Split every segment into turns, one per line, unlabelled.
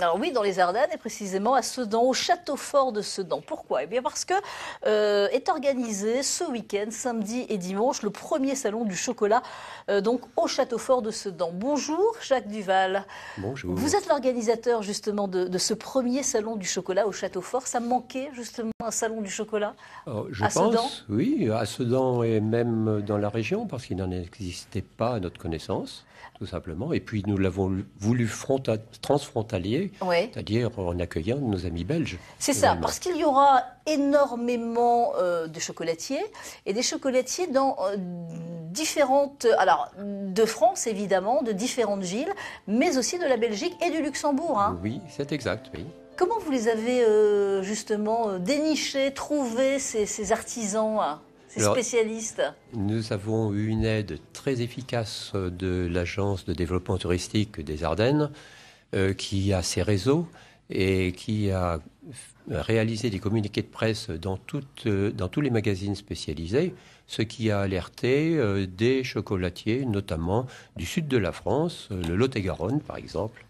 Alors oui, dans les Ardennes et précisément à Sedan, au château fort de Sedan. Pourquoi? Eh bien parce que est organisé ce week-end, samedi et dimanche, le premier salon du chocolat donc au château fort de Sedan. Bonjour Jacques Duval.
Bonjour.
Vous êtes l'organisateur justement de ce premier salon du chocolat au château fort. Ça manquait justement un salon du chocolat
Je
à Sedan?
pense, oui, à Sedan et même dans la région, parce qu'il n'en existait pas à notre connaissance, tout simplement. Et puis nous l'avons voulu transfrontalier,
Oui.
c'est-à-dire en accueillant nos amis belges.
C'est ça,
également.
parce qu'il y aura énormément de chocolatiers et des chocolatiers dans différentes, alors de France évidemment, de différentes villes, mais aussi de la Belgique et du Luxembourg, hein.
Oui, c'est exact, oui.
Comment vous les avez justement dénichés, trouvés, ces artisans, hein, ces
Alors,
spécialistes?
Nous avons eu une aide très efficace de l'Agence de développement touristique des Ardennes, qui a ses réseaux et qui a réalisé des communiqués de presse dans tous les magazines spécialisés, ce qui a alerté des chocolatiers, notamment du sud de la France, le Lot-et-Garonne par exemple.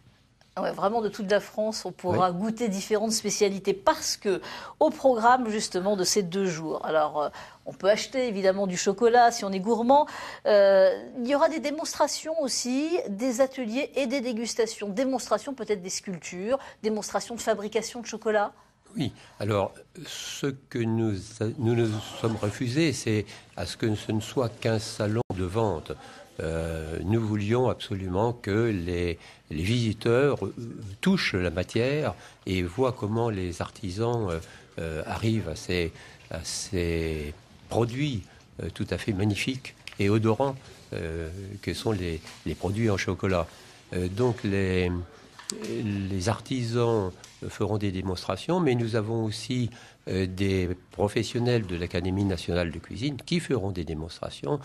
Ouais, vraiment de toute la France, on pourra goûter différentes spécialités parce que au programme justement de ces 2 jours, alors on peut acheter évidemment du chocolat si on est gourmand, il y aura des démonstrations aussi, des ateliers et des dégustations. Démonstrations peut-être des sculptures, démonstrations de fabrication de chocolat.
Oui, alors ce que nous sommes refusés, c'est à ce que ce ne soit qu'un salon de vente. Nous voulions absolument que les visiteurs touchent la matière et voient comment les artisans arrivent à ces produits tout à fait magnifiques et odorants que sont les produits en chocolat. Donc les artisans feront des démonstrations, mais nous avons aussi des professionnels de l'Académie nationale de cuisine qui feront des démonstrations,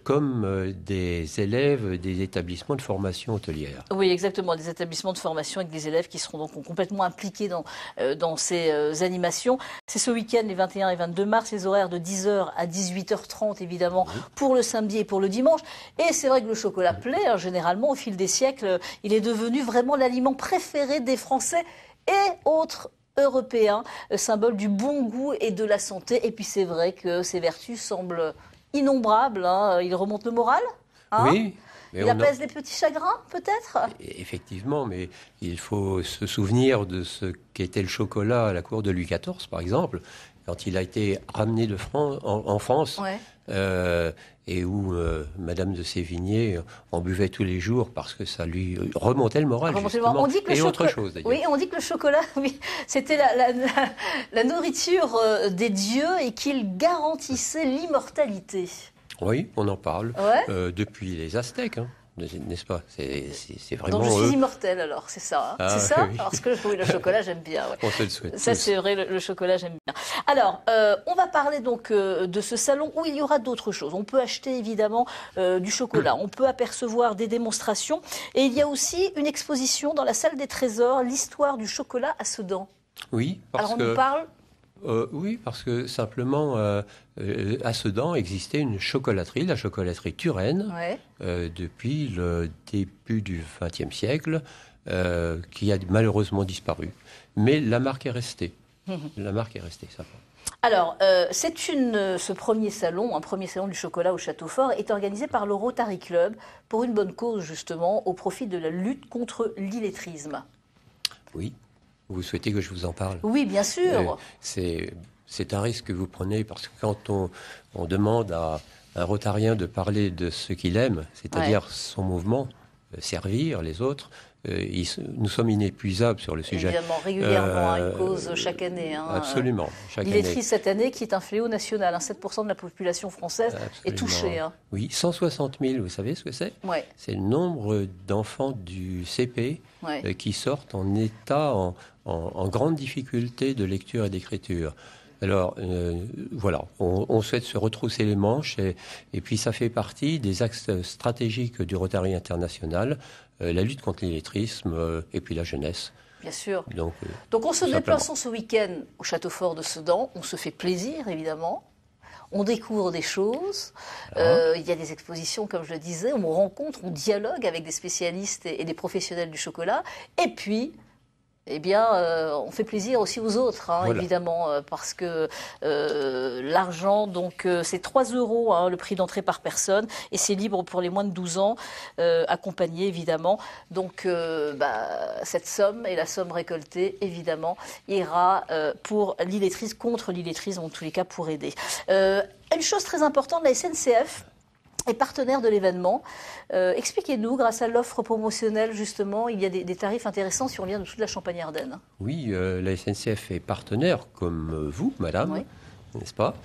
comme des élèves des établissements de formation hôtelière.
Oui, exactement, des établissements de formation avec des élèves qui seront donc complètement impliqués dans ces animations. C'est ce week-end, les 21 et 22 mars, les horaires de 10h à 18h30 évidemment, pour le samedi et pour le dimanche. Et c'est vrai que le chocolat plaît, hein, généralement, au fil des siècles, il est devenu vraiment l'aliment préféré des Français et autres Européens, symbole du bon goût et de la santé. Et puis c'est vrai que ses vertus semblent innombrables, hein. Il remonte le moral, hein.
Oui, mais
Il apaise les petits chagrins, peut-être?
effectivement, mais il faut se souvenir de ce qu'était le chocolat à la cour de Louis XIV, par exemple, quand il a été ramené en France,
Ouais.
et où Madame de Sévigné en buvait tous les jours parce que ça lui remontait le moral, justement,
On dit que
et autre chose d'ailleurs.
Oui, on dit que le chocolat, oui, c'était la nourriture des dieux et qu'il garantissait l'immortalité.
Oui, on en parle
Ouais.
depuis les Aztèques, hein, n'est-ce pas? C'est vraiment
Donc je suis
eux.
immortel alors, c'est ça, hein.
Ah,
C'est ça?
oui.
Parce que oui, le chocolat, j'aime bien. Ouais.
On se le souhaite
Ça,
tous.
c'est vrai, le chocolat, j'aime bien. Alors, on va parler donc de ce salon où il y aura d'autres choses. On peut acheter évidemment du chocolat, on peut apercevoir des démonstrations et il y a aussi une exposition dans la salle des trésors, l'histoire du chocolat à Sedan.
Oui, parce
Alors on
que
nous parle.
oui, parce que simplement à Sedan existait une chocolaterie, la chocolaterie Turenne,
Ouais.
depuis le début du XXe siècle, qui a malheureusement disparu. Mais la marque est restée. La marque est restée, simplement.
Alors, ce premier salon, un premier salon du chocolat au Château Fort, est organisé par le Rotary Club pour une bonne cause, justement, au profit de la lutte contre l'illettrisme.
Oui, vous souhaitez que je vous en parle?
Oui, bien sûr.
C'est un risque que vous prenez parce que quand on demande à un rotarien de parler de ce qu'il aime, c'est-à-dire son mouvement, servir les autres, nous sommes inépuisables sur le sujet.
Évidemment, régulièrement, une cause chaque année. Hein.
Absolument, chaque année.
L'illettrisme cette année qui est un fléau national. Hein, 7% de la population française est touchée. Hein.
Oui, 160 000, vous savez ce que c'est?
Ouais.
C'est le nombre d'enfants du CP qui sortent en état, en grande difficulté de lecture et d'écriture. Alors, voilà, on souhaite se retrousser les manches et puis ça fait partie des axes stratégiques du Rotary International, la lutte contre l'illettrisme et puis la jeunesse.
Bien sûr.
Donc
on se déplace ce week-end au Château Fort de Sedan, on se fait plaisir évidemment, on découvre des choses, il y a des expositions comme je le disais, on rencontre, on dialogue avec des spécialistes et des professionnels du chocolat, et puis eh bien, on fait plaisir aussi aux autres, hein,
Voilà.
évidemment, parce que l'argent, donc, c'est 3 euros, hein, le prix d'entrée par personne, et c'est libre pour les moins de 12 ans, accompagnés, évidemment. Donc, cette somme et la somme récoltée, évidemment, ira pour l'illettrisme, contre l'illettrisme, en tous les cas, pour aider. Une chose très importante, la SNCF est partenaire de l'événement. Expliquez-nous, grâce à l'offre promotionnelle, justement, il y a des tarifs intéressants si on vient de toute la Champagne-Ardenne.
Oui, la SNCF est partenaire, comme vous, madame,
Oui.
n'est-ce pas?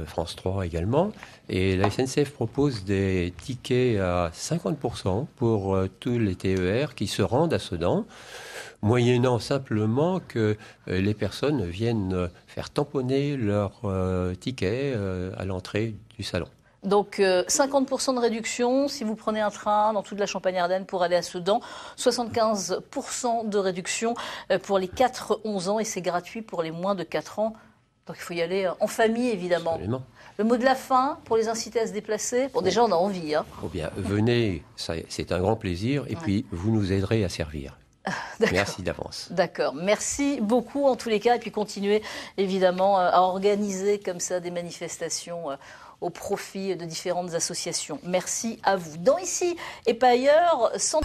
France 3 également. Et la SNCF propose des tickets à 50% pour tous les TER qui se rendent à Sedan, moyennant simplement que les personnes viennent faire tamponner leur ticket à l'entrée du salon.
Donc 50% de réduction si vous prenez un train dans toute la Champagne-Ardenne pour aller à Sedan, 75% de réduction pour les 4-11 ans et c'est gratuit pour les moins de 4 ans. Donc il faut y aller en famille évidemment.
Absolument.
Le mot de la fin pour les inciter à se déplacer. Bon, déjà on a envie. Hein.
Oh bien, venez, c'est un grand plaisir et puis vous nous aiderez à servir. Merci d'avance.
D'accord. Merci beaucoup en tous les cas et puis continuez évidemment à organiser comme ça des manifestations au profit de différentes associations. Merci à vous. Dans Ici et pas ailleurs, sans...